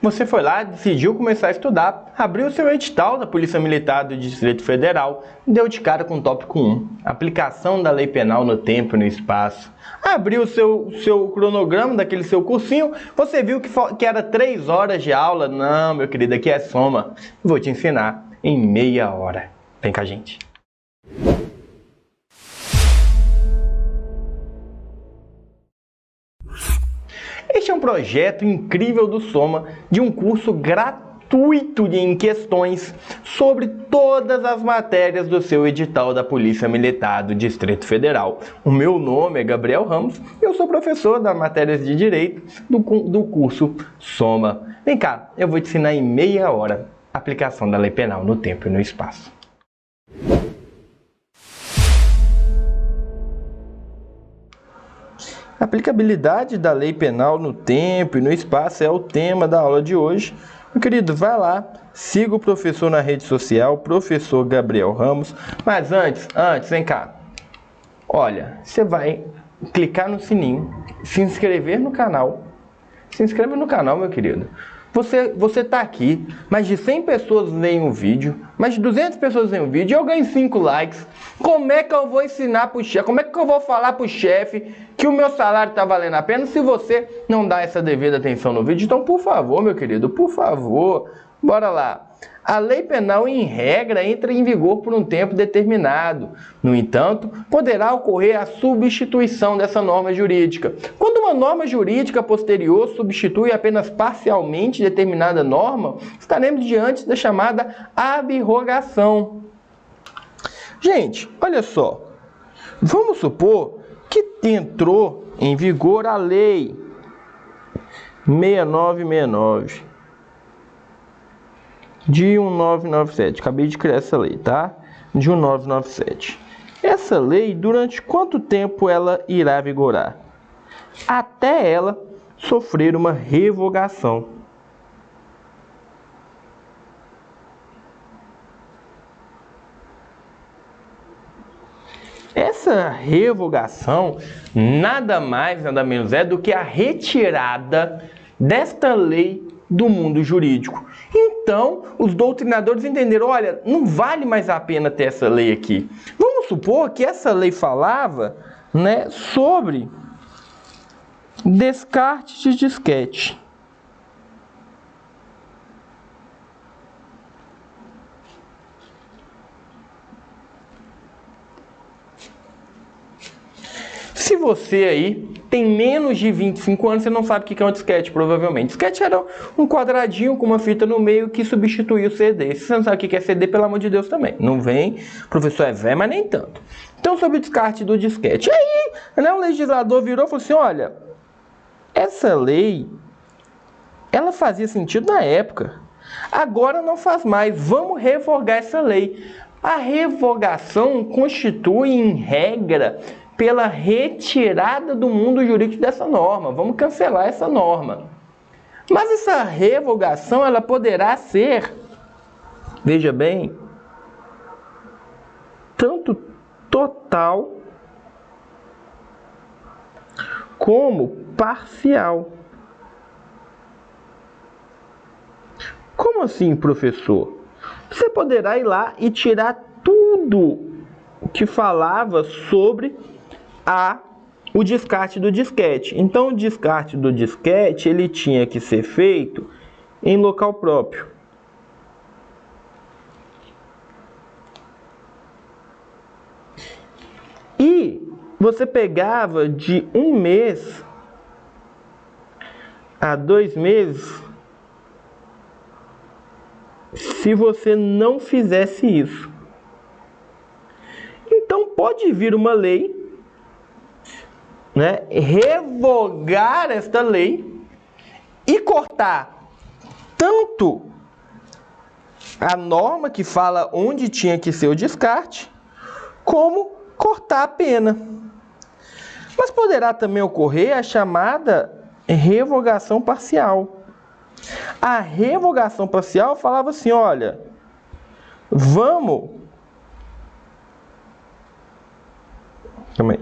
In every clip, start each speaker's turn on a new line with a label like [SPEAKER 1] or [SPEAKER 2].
[SPEAKER 1] Você foi lá, decidiu começar a estudar, abriu o seu edital da Polícia Militar do Distrito Federal, deu de cara com o tópico 1, aplicação da lei penal no tempo e no espaço. Abriu o seu cronograma daquele seu cursinho, você viu que era 3 horas de aula. Não, meu querido, aqui é soma. Vou te ensinar em meia hora. Vem com a gente. Este é um projeto incrível do Soma, de um curso gratuito em questões sobre todas as matérias do seu edital da Polícia Militar do Distrito Federal. O meu nome é Gabriel Ramos e eu sou professor das matérias de Direito do curso Soma. Vem cá, eu vou te ensinar em meia hora a aplicação da lei penal no tempo e no espaço. A aplicabilidade da lei penal no tempo e no espaço é o tema da aula de hoje. Meu querido, vai lá, siga o professor na rede social, professor Gabriel Ramos. Mas antes, vem cá. Olha, você vai clicar no sininho, se inscrever no canal. Se inscreve no canal, meu querido. Você está aqui, mais de 100 pessoas veem o vídeo, mais de 200 pessoas veem o vídeo, e eu ganho 5 likes. Como é que eu vou ensinar para o chefe, como é que eu vou falar para o chefe que o meu salário está valendo a pena se você não dá essa devida atenção no vídeo? Então, por favor, meu querido, por favor, bora lá. A lei penal, em regra, entra em vigor por um tempo determinado. No entanto, poderá ocorrer a substituição dessa norma jurídica. Quando uma norma jurídica posterior substitui apenas parcialmente determinada norma, estaremos diante da chamada abrogação. Gente, olha só. Vamos supor que entrou em vigor a lei 6969. De 1997, acabei de criar essa lei, tá? De 1997. Essa lei, durante quanto tempo ela irá vigorar? Até ela sofrer uma revogação. Essa revogação nada mais, nada menos é do que a retirada desta lei do mundo jurídico. Então, os doutrinadores entenderam, olha, não vale mais a pena ter essa lei aqui. Vamos supor que essa lei falava, né, sobre descarte de disquete. Se você aí tem menos de 25 anos, você não sabe o que é um disquete, provavelmente. Disquete era um quadradinho com uma fita no meio que substituía o CD. Se você não sabe o que é CD, pelo amor de Deus também. Não vem, professor é velho, mas nem tanto. Então, sobre o descarte do disquete. Aí, né, o legislador virou e falou assim, olha, essa lei, ela fazia sentido na época. Agora não faz mais. Vamos revogar essa lei. A revogação constitui, em regra, pela retirada do mundo jurídico dessa norma. Vamos cancelar essa norma. Mas essa revogação, ela poderá ser, veja bem, tanto total como parcial. Como assim, professor? Você poderá ir lá e tirar tudo que falava sobre o descarte do disquete. Então, o descarte do disquete, ele tinha que ser feito em local próprio. E você pegava de 1 mês a 2 meses se você não fizesse isso. Então, pode vir uma lei, né, revogar esta lei e cortar tanto a norma que fala onde tinha que ser o descarte, como cortar a pena. Mas poderá também ocorrer a chamada revogação parcial. A revogação parcial falava assim, olha, vamos... Calma aí.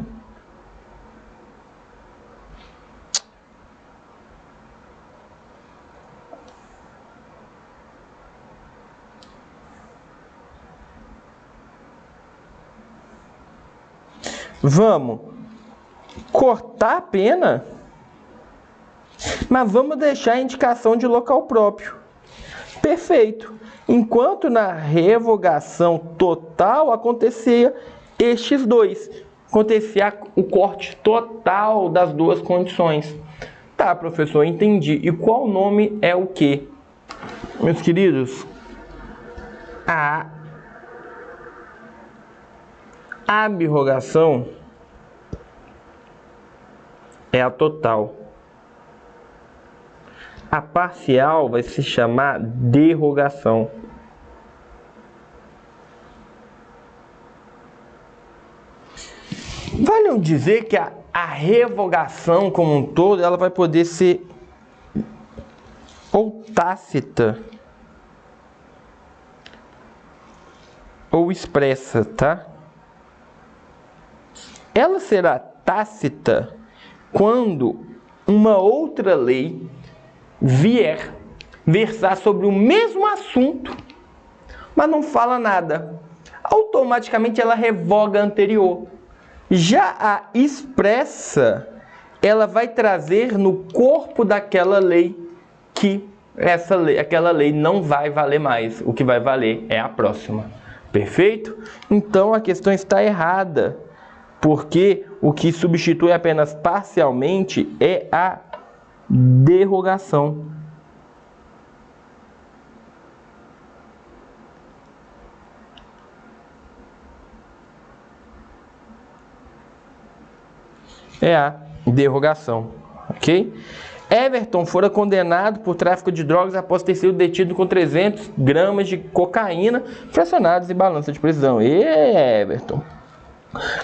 [SPEAKER 1] Vamos cortar a pena, mas vamos deixar a indicação de local próprio. Perfeito. Enquanto na revogação total acontecia estes dois. Acontecia o corte total das duas condições. Tá, professor, entendi. E qual nome é o quê? Meus queridos, a abrrogação é a total. A parcial vai se chamar derrogação. Vale dizer que a revogação como um todo, ela vai poder ser ou tácita ou expressa, tá? Ela será tácita quando uma outra lei vier versar sobre o mesmo assunto, mas não fala nada. Automaticamente ela revoga a anterior. Já a expressa, ela vai trazer no corpo daquela lei que aquela lei não vai valer mais. O que vai valer é a próxima. Perfeito? Então a questão está errada, porque o que substitui apenas parcialmente é a derrogação. É a derrogação, ok? Everton fora condenado por tráfico de drogas após ter sido detido com 300 gramas de cocaína fracionados em balança de prisão. Everton.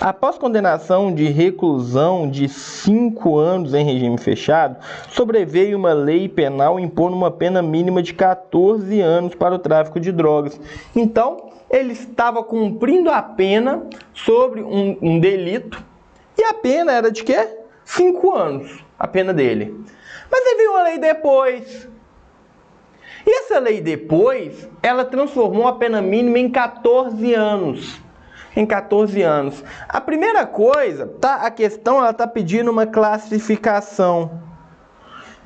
[SPEAKER 1] Após condenação de reclusão de 5 anos em regime fechado, sobreveio uma lei penal impondo uma pena mínima de 14 anos para o tráfico de drogas. Então, ele estava cumprindo a pena sobre um delito, e a pena era de quê? 5 anos, a pena dele. Mas aí veio uma lei depois. E essa lei depois, ela transformou a pena mínima em 14 anos. Em 14 anos. A primeira coisa, tá? A questão, ela tá pedindo uma classificação.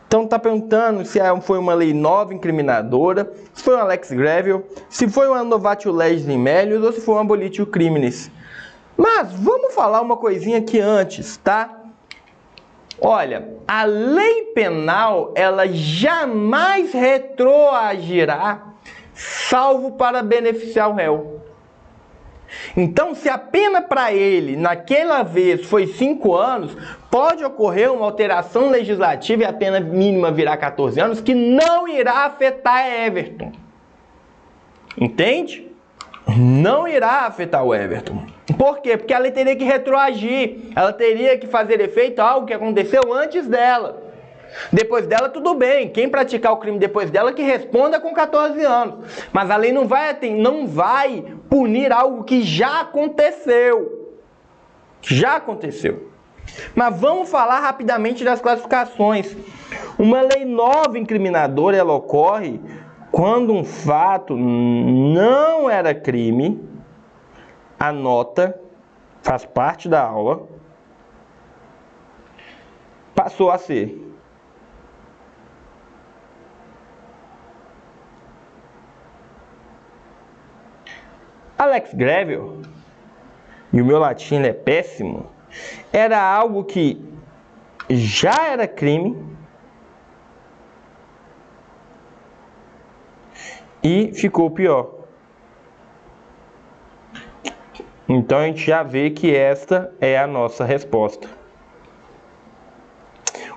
[SPEAKER 1] Então tá perguntando se foi uma lei nova incriminadora, se foi uma lex gravel, se foi uma novatio legis in melius ou se foi uma abolitio criminis. Mas vamos falar uma coisinha aqui antes, tá? Olha, a lei penal, ela jamais retroagirá, salvo para beneficiar o réu. Então, se a pena para ele, naquela vez, foi 5 anos, pode ocorrer uma alteração legislativa e a pena mínima virar 14 anos, que não irá afetar Everton. Entende? Não irá afetar o Everton. Por quê? Porque a lei teria que retroagir. Ela teria que fazer efeito a algo que aconteceu antes dela. Depois dela, tudo bem. Quem praticar o crime depois dela, que responda com 14 anos. Mas a lei não vai punir algo que já aconteceu. Já aconteceu. Mas vamos falar rapidamente das classificações. Uma lei nova incriminadora, ela ocorre quando um fato não era crime, a nota faz parte da aula, passou a ser. A lex gravel, e o meu latim é péssimo, era algo que já era crime e ficou pior. Então a gente já vê que esta é a nossa resposta.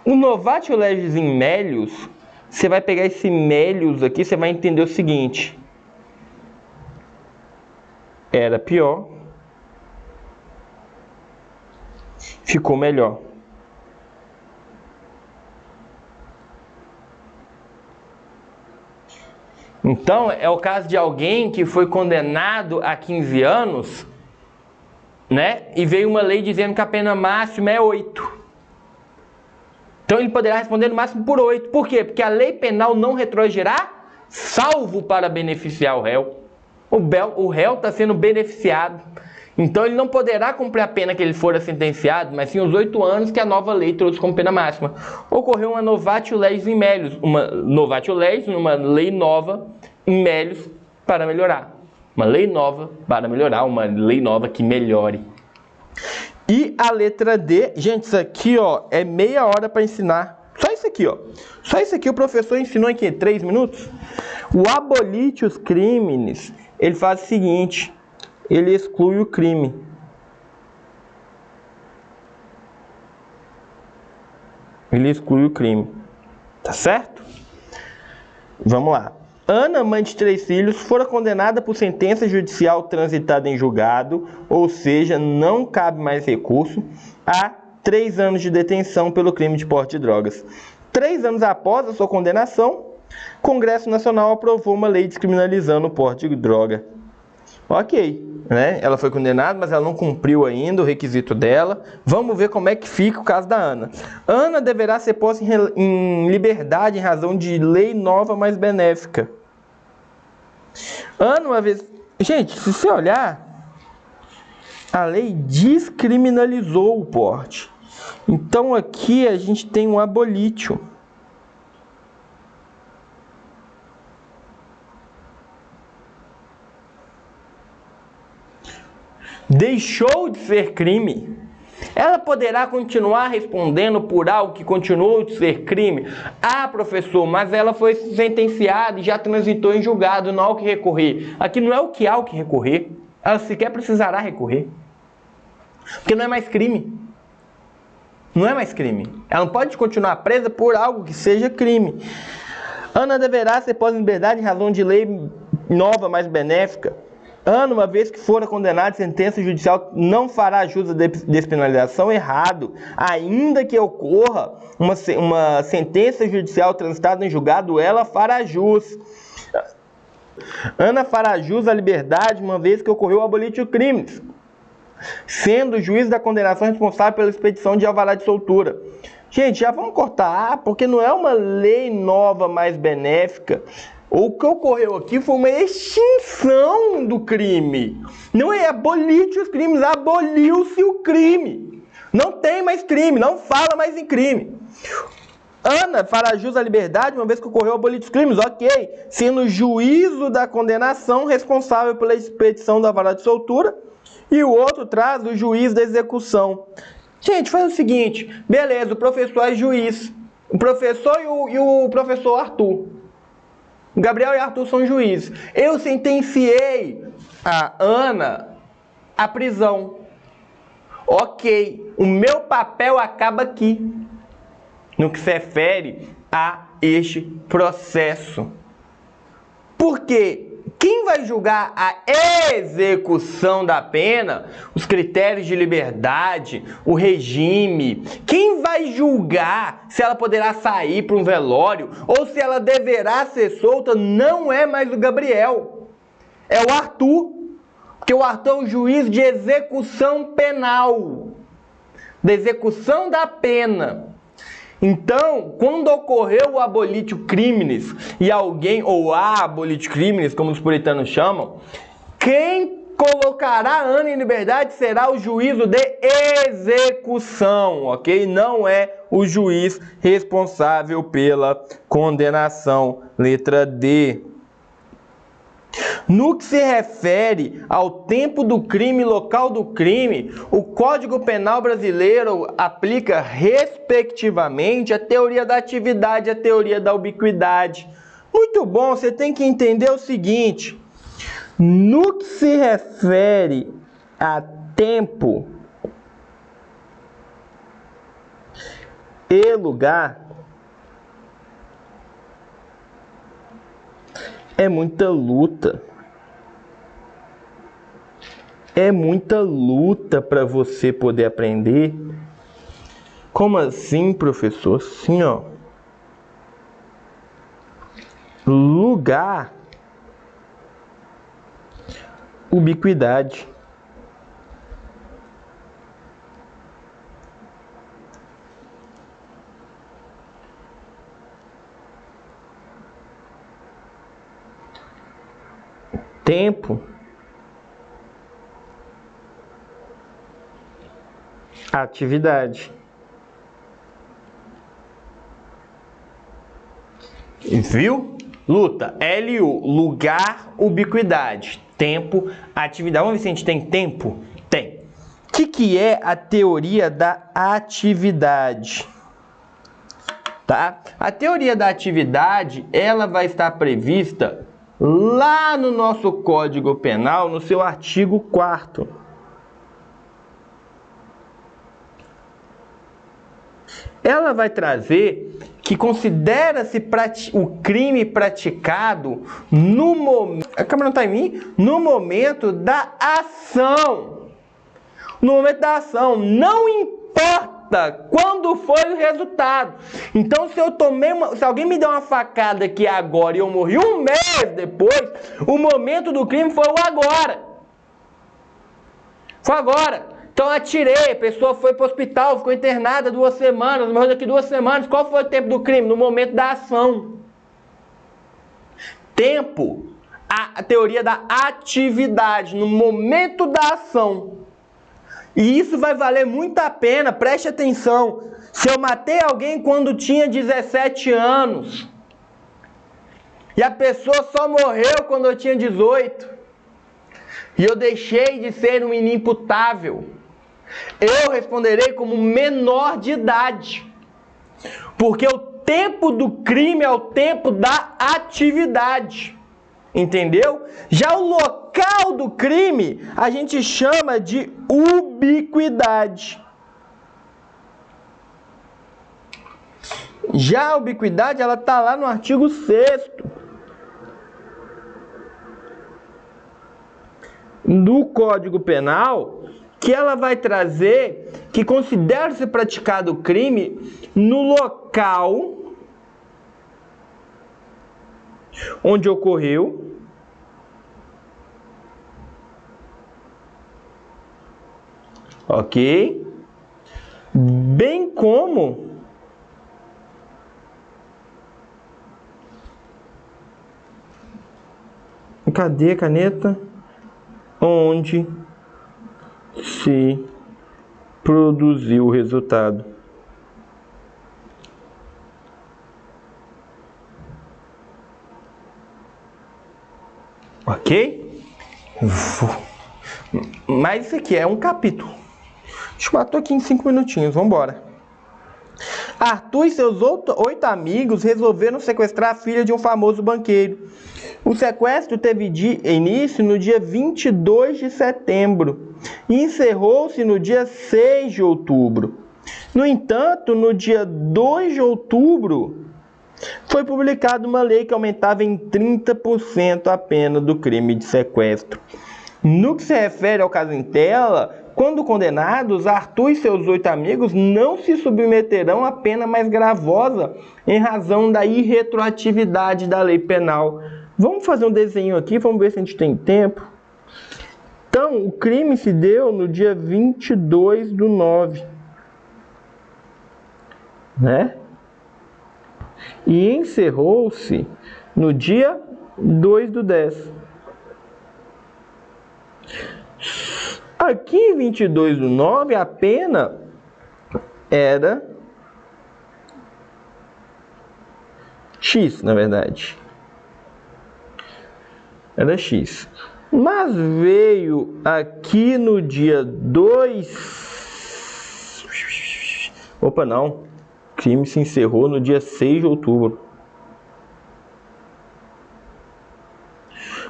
[SPEAKER 1] O novatio legis in melius, você vai pegar esse melius aqui, você vai entender o seguinte. Era pior, ficou melhor. Então, é o caso de alguém que foi condenado a 15 anos, né? E veio uma lei dizendo que a pena máxima é 8. Então, ele poderá responder no máximo por 8. Por quê? Porque a lei penal não retroagirá, salvo para beneficiar o réu. O réu está sendo beneficiado. Então ele não poderá cumprir a pena que ele fora sentenciado, mas sim os 8 anos que a nova lei trouxe como pena máxima. Ocorreu uma novatio legis in melius, uma lei nova em melius para melhorar. Uma lei nova para melhorar, uma lei nova que melhore. E a letra D, gente, isso aqui, ó, é meia hora para ensinar. Só isso aqui, ó. Só isso aqui o professor ensinou em 3 minutos? O abolitius criminis, ele faz o seguinte, ele exclui o crime. Ele exclui o crime. Tá certo? Vamos lá. Ana, mãe de 3 filhos, fora condenada por sentença judicial transitada em julgado, ou seja, não cabe mais recurso, a 3 anos de detenção pelo crime de porte de drogas. 3 anos após a sua condenação, o Congresso Nacional aprovou uma lei descriminalizando o porte de droga. Ok, né? Ela foi condenada, mas ela não cumpriu ainda o requisito dela. Vamos ver como é que fica o caso da Ana. Ana deverá ser posta em liberdade em razão de lei nova mais benéfica. Ana, uma vez... Gente, se você olhar, a lei descriminalizou o porte. Então aqui a gente tem um abolitio. Deixou de ser crime. Ela poderá continuar respondendo por algo que continuou de ser crime? Ah, professor, mas ela foi sentenciada e já transitou em julgado, não há o que recorrer. Aqui não é o que há o que recorrer. Ela sequer precisará recorrer. Porque não é mais crime. Não é mais crime. Ela não pode continuar presa por algo que seja crime. Ana deverá ser posta em liberdade em razão de lei nova mais benéfica. Ana, uma vez que fora condenado, sentença judicial não fará jus à despenalização, errado. Ainda que ocorra uma sentença judicial transitada em julgado, ela fará jus. Ana fará jus à liberdade, uma vez que ocorreu o abolitio criminis, sendo o juiz da condenação responsável pela expedição de alvará de soltura. Gente, já vamos cortar, porque não é uma lei nova mais benéfica. O que ocorreu aqui foi uma extinção do crime. Não é abolir os crimes, aboliu-se o crime. Não tem mais crime, não fala mais em crime. Ana fará jus à liberdade, uma vez que ocorreu o abolir dos crimes, ok. Sendo o juízo da condenação responsável pela expedição da vara de soltura, e o outro traz o juiz da execução. Gente, faz o seguinte, beleza, o professor é juiz. O professor e o professor Arthur. Gabriel e Arthur são juízes. Eu sentenciei a Ana à prisão. Ok, o meu papel acaba aqui, no que se refere a este processo. Por quê? Quem vai julgar a execução da pena, os critérios de liberdade, o regime, quem vai julgar se ela poderá sair para um velório ou se ela deverá ser solta não é mais o Gabriel, é o Arthur, porque o Arthur é o juiz de execução penal, da execução da pena. Então, quando ocorreu o abolitio criminis e alguém, ou a abolitio criminis, como os puritanos chamam, quem colocará a Ana em liberdade será o juízo de execução, ok? Não é o juiz responsável pela condenação. Letra D. No que se refere ao tempo do crime e local do crime, o Código Penal brasileiro aplica respectivamente a teoria da atividade e a teoria da ubiquidade. Muito bom, você tem que entender o seguinte, no que se refere a tempo e lugar, é muita luta. É muita luta para você poder aprender. Como assim, professor? Sim, ó. Lugar. Ubiquidade. Tempo atividade. Viu? Luta, LU, lugar, ubiquidade, tempo, atividade. Vamos ver se a gente tem tempo? Tem. O que é a teoria da atividade? Tá? A teoria da atividade, ela vai estar prevista lá no nosso Código Penal, no seu artigo 4º. Ela vai trazer que considera-se o crime praticado no momento... A câmera não está em mim? No momento da ação. No momento da ação. Não importa quando foi o resultado. Então, se alguém me deu uma facada aqui agora e eu morri um mês depois, o momento do crime foi o agora. Foi agora. Então, atirei, a pessoa foi para o hospital, ficou internada 2 semanas, morreu daqui 2 semanas. Qual foi o tempo do crime? No momento da ação. Tempo, a teoria da atividade, no momento da ação. E isso vai valer muito a pena, preste atenção. Se eu matei alguém quando tinha 17 anos, e a pessoa só morreu quando eu tinha 18, e eu deixei de ser um inimputável, eu responderei como menor de idade, porque o tempo do crime é o tempo da atividade, entendeu? Já o local do crime a gente chama de ubiquidade. Já a ubiquidade, ela está lá no artigo 6º do Código Penal, que ela vai trazer que considera-se praticado o crime no local onde ocorreu, ok? Bem como cadê a caneta? Onde se produziu o resultado. Ok? Mas isso aqui é um capítulo. Deixa eu matar aqui em 5 minutinhos, vamos embora. Arthur e seus 8 amigos resolveram sequestrar a filha de um famoso banqueiro. O sequestro teve início no dia 22 de setembro e encerrou-se no dia 6 de outubro. No entanto, no dia 2 de outubro, foi publicada uma lei que aumentava em 30% a pena do crime de sequestro. No que se refere ao caso em tela, quando condenados, Arthur e seus 8 amigos não se submeterão à pena mais gravosa em razão da irretroatividade da lei penal. Vamos fazer um desenho aqui, vamos ver se a gente tem tempo. Então, o crime se deu no dia 22/9, né? E encerrou-se no dia 2/10. Aqui em 22/9, a pena era X, na verdade. Era X. Mas veio aqui no dia 2... Opa, não. O crime se encerrou no dia 6 de outubro.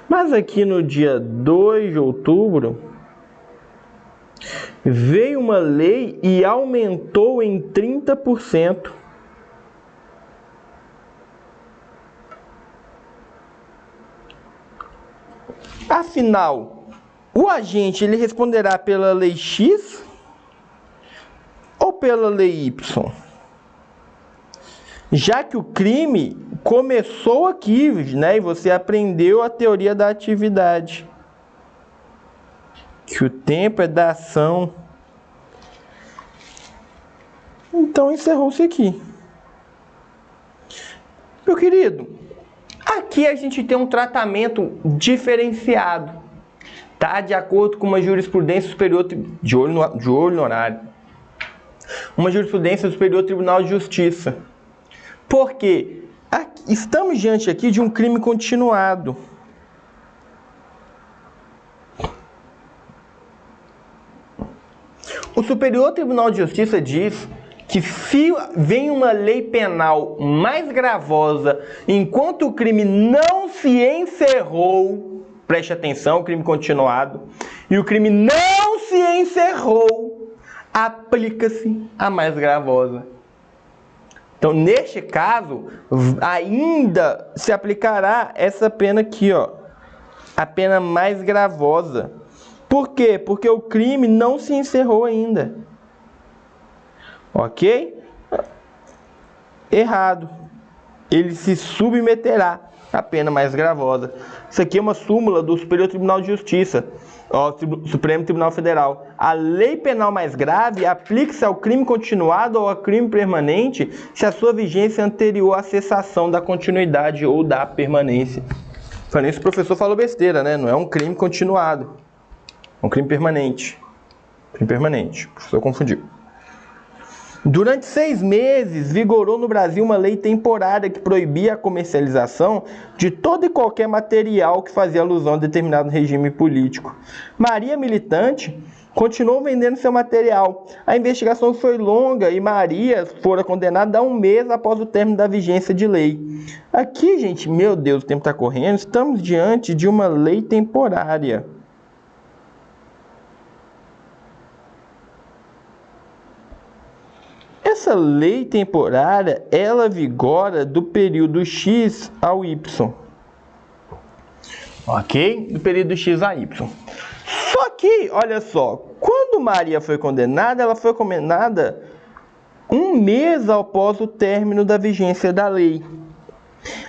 [SPEAKER 1] Mas aqui no dia 2 de outubro, veio uma lei e aumentou em 30%. Afinal, o agente ele responderá pela lei X ou pela lei Y? Já que o crime começou aqui, né, e você aprendeu a teoria da atividade, que o tempo é da ação. Então encerrou-se aqui. Meu querido, aqui a gente tem um tratamento diferenciado, tá? De acordo com uma jurisprudência superior de olho no horário. uma jurisprudência do Superior Tribunal de Justiça. Por quê? Estamos diante aqui de um crime continuado. O Superior Tribunal de Justiça diz que se vem uma lei penal mais gravosa enquanto o crime não se encerrou, preste atenção, crime continuado, e o crime não se encerrou, aplica-se a mais gravosa. Então, neste caso, ainda se aplicará essa pena aqui, ó, a pena mais gravosa. Por quê? Porque o crime não se encerrou ainda. Ok? Errado. Ele se submeterá à pena mais gravosa. Isso aqui é uma súmula do Superior Tribunal de Justiça, ó, Supremo Tribunal Federal. A lei penal mais grave aplica-se ao crime continuado ou ao crime permanente se a sua vigência é anterior à cessação da continuidade ou da permanência. Falando isso, o professor falou besteira, né? Não é um crime continuado. É um crime permanente. Crime permanente. O professor confundiu. Durante 6 meses, vigorou no Brasil uma lei temporária que proibia a comercialização de todo e qualquer material que fazia alusão a determinado regime político. Maria, militante, continuou vendendo seu material. A investigação foi longa e Maria fora condenada a 1 mês após o término da vigência de lei. Aqui, gente, meu Deus, o tempo está correndo, estamos diante de uma lei temporária. Essa lei temporária, ela vigora do período X ao Y. Ok? Do período X a Y. Só que, olha só, quando Maria foi condenada, ela foi condenada 1 mês após o término da vigência da lei.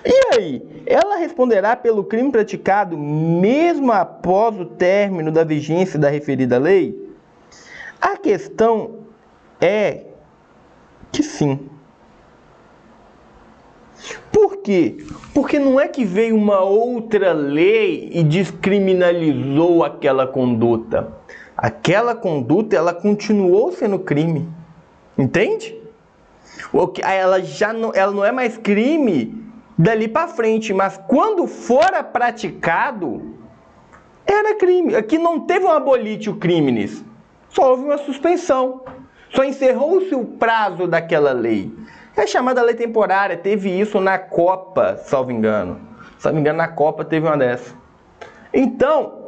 [SPEAKER 1] E aí, ela responderá pelo crime praticado mesmo após o término da vigência da referida lei? A questão é que sim. Por quê? Porque não é que veio uma outra lei e descriminalizou aquela conduta. Aquela conduta, ela continuou sendo crime. Entende? Ela não é mais crime dali para frente, mas quando fora praticado, era crime. Aqui não teve um abolitio criminis, só houve uma suspensão. Só encerrou-se o prazo daquela lei. É chamada lei temporária. Teve isso na Copa, salvo engano. Salvo engano, na Copa teve uma dessa. Então,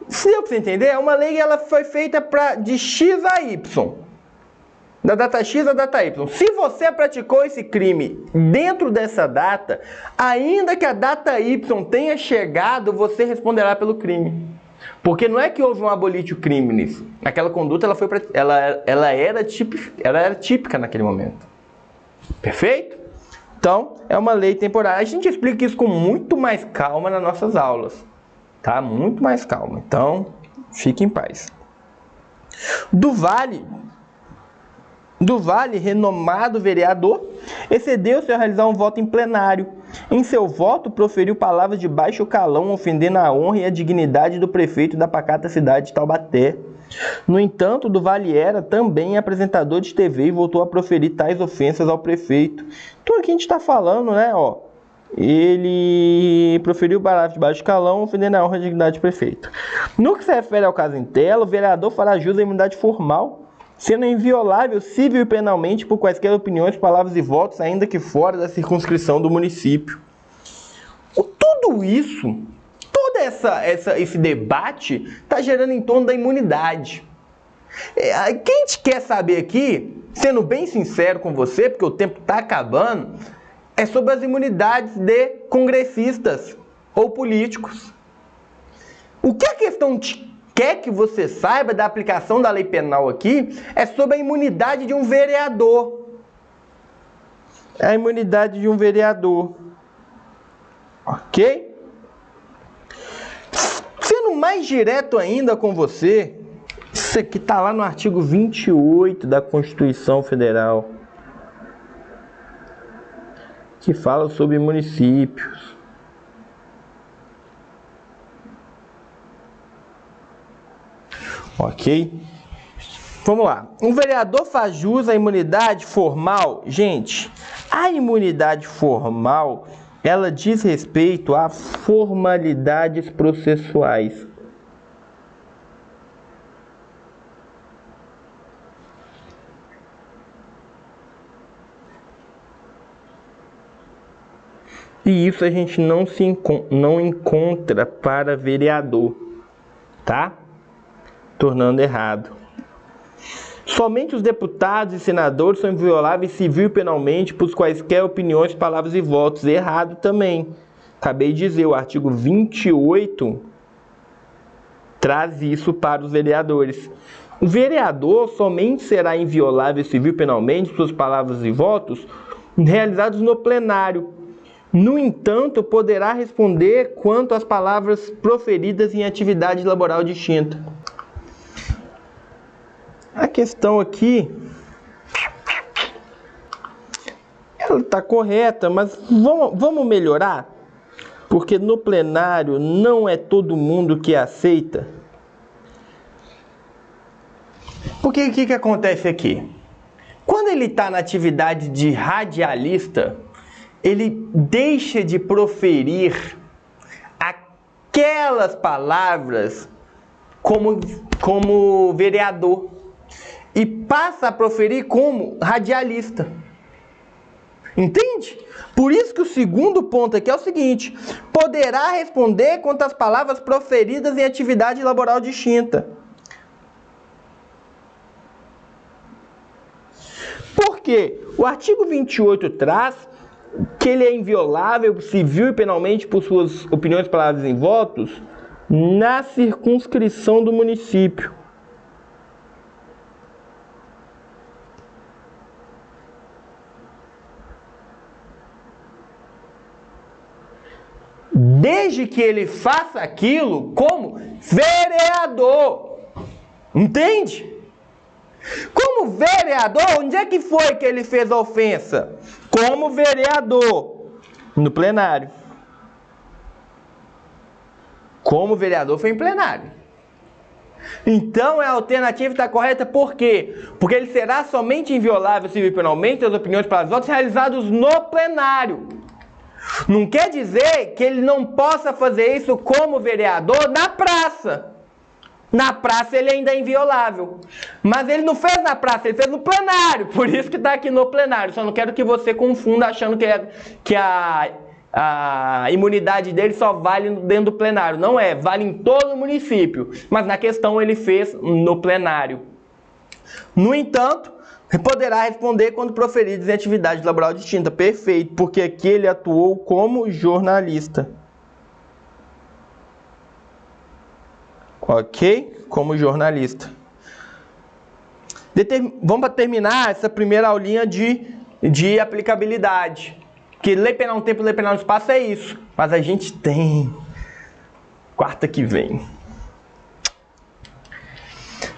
[SPEAKER 1] se deu para você entender, é uma lei que ela foi feita de X a Y. Da data X à data Y. Se você praticou esse crime dentro dessa data, ainda que a data Y tenha chegado, você responderá pelo crime. Porque não é que houve um abolitio criminis. Aquela conduta ela era típica naquele momento. Perfeito? Então, é uma lei temporária. A gente explica isso com muito mais calma nas nossas aulas. Tá? Muito mais calma. Então, fique em paz. Do Vale, renomado vereador, excedeu-se a realizar um voto em plenário. Em seu voto, proferiu palavras de baixo calão, ofendendo a honra e a dignidade do prefeito da pacata cidade de Taubaté. No entanto, do Vale era também apresentador de TV e voltou a proferir tais ofensas ao prefeito. Então aqui a gente está falando, né, ó, ele proferiu palavras de baixo calão, ofendendo a honra e a dignidade do prefeito. No que se refere ao caso em tela, o vereador fará jus à imunidade formal, sendo inviolável civil e penalmente por quaisquer opiniões, palavras e votos, ainda que fora da circunscrição do município. Tudo isso, todo esse debate está gerando em torno da imunidade. Quem a gente quer saber aqui, sendo bem sincero com você, porque o tempo está acabando, é sobre as imunidades de congressistas ou políticos. O que a questão quer que você saiba da aplicação da lei penal aqui é sobre a imunidade de um vereador. A imunidade de um vereador. Ok? Sendo mais direto ainda com você, isso aqui está lá no artigo 28 da Constituição Federal, que fala sobre municípios. Ok? Vamos lá. Um vereador faz jus à imunidade formal. Gente, a imunidade formal, ela diz respeito a formalidades processuais. E isso a gente não encontra para vereador, tá? Tornando errado. Somente os deputados e senadores são invioláveis civil e penalmente por quaisquer opiniões, palavras e votos. Errado também. Acabei de dizer, o artigo 28 traz isso para os vereadores. O vereador somente será inviolável civil e penalmente por suas palavras e votos realizados no plenário. No entanto, poderá responder quanto às palavras proferidas em atividade laboral distinta. A questão aqui, ela está correta, mas vamos melhorar? Porque no plenário não é todo mundo que aceita. Porque o que acontece aqui? Quando ele está na atividade de radialista, ele deixa de proferir aquelas palavras como vereador e passa a proferir como radialista. Entende? Por isso que o segundo ponto aqui é o seguinte: poderá responder quanto às palavras proferidas em atividade laboral distinta. Por quê? O artigo 28 traz que ele é inviolável civil e penalmente por suas opiniões, palavras e votos na circunscrição do município. Desde que ele faça aquilo como vereador. Entende? Como vereador, onde é que foi que ele fez a ofensa? Como vereador, no plenário. Como vereador foi em plenário. Então a alternativa está correta por quê? Porque ele será somente inviolável civil e penalmente as opiniões para os votos realizados no plenário. Não quer dizer que ele não possa fazer isso como vereador na praça. Na praça ele ainda é inviolável. Mas ele não fez na praça, ele fez no plenário. Por isso que está aqui no plenário. Só não quero que você confunda achando que a imunidade dele só vale dentro do plenário. Não é, vale em todo o município. Mas na questão ele fez no plenário. No entanto, poderá responder quando proferidos em atividade laboral distinta. Perfeito, porque aqui ele atuou como jornalista. Ok? Como jornalista. Vamos para terminar essa primeira aulinha de aplicabilidade. Porque lei penal no tempo e lei penal no espaço é isso. Mas a gente tem quarta que vem.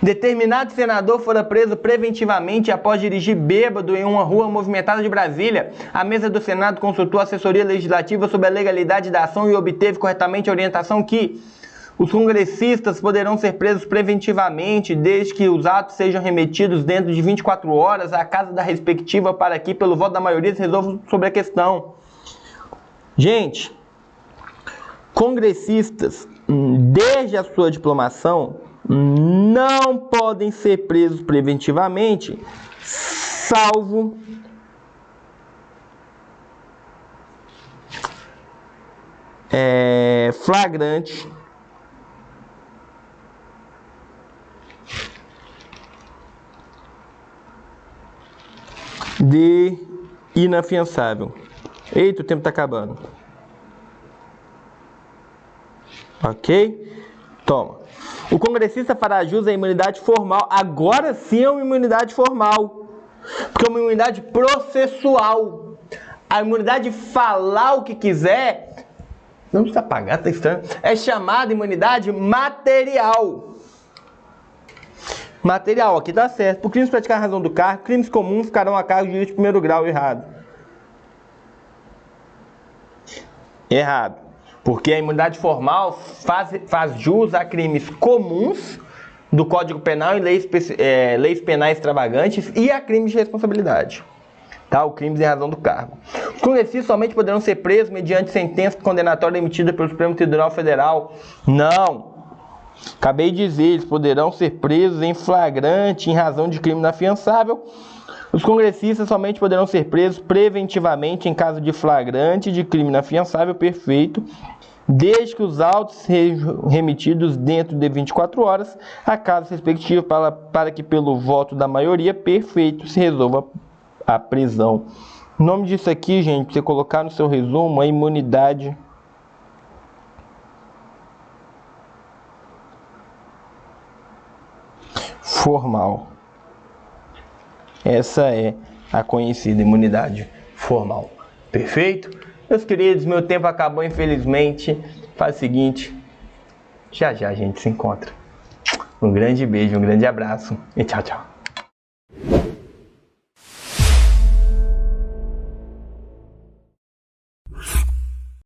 [SPEAKER 1] Determinado senador fora preso preventivamente após dirigir bêbado em uma rua movimentada de Brasília. A mesa do Senado consultou a assessoria legislativa sobre a legalidade da ação e obteve corretamente a orientação que os congressistas poderão ser presos preventivamente desde que os atos sejam remetidos dentro de 24 horas à casa da respectiva para que, pelo voto da maioria, se resolva sobre a questão. Gente, congressistas, desde a sua diplomação, não podem ser presos preventivamente, salvo flagrante de inafiançável. Eita, o tempo está acabando. Ok? Toma. O congressista fará jus à imunidade formal. Agora sim é uma imunidade formal. Porque é uma imunidade processual. A imunidade de falar o que quiser, não precisa pagar, tá estranho. É chamada imunidade material. Material, aqui tá certo. Por crimes praticados em razão do cargo, crimes comuns ficarão a cargo de juiz de primeiro grau. Errado. Errado. Porque a imunidade formal faz jus a crimes comuns do Código Penal e leis penais extravagantes e a crimes de responsabilidade. Tá? O crimes em razão do cargo. Os congressistas somente poderão ser presos mediante sentença condenatória emitida pelo Supremo Tribunal Federal. Não! Acabei de dizer, eles poderão ser presos em flagrante em razão de crime inafiançável. Os congressistas somente poderão ser presos preventivamente em caso de flagrante de crime inafiançável perfeito, desde que os autos sejam remetidos dentro de 24 horas a caso respectivo para que pelo voto da maioria perfeito se resolva a prisão. O nome disso aqui, gente, para você colocar no seu resumo, é imunidade formal. Essa é a conhecida imunidade formal. Perfeito? Meus queridos, meu tempo acabou, infelizmente. Faz o seguinte, já já a gente se encontra. Um grande beijo, um grande abraço e tchau, tchau.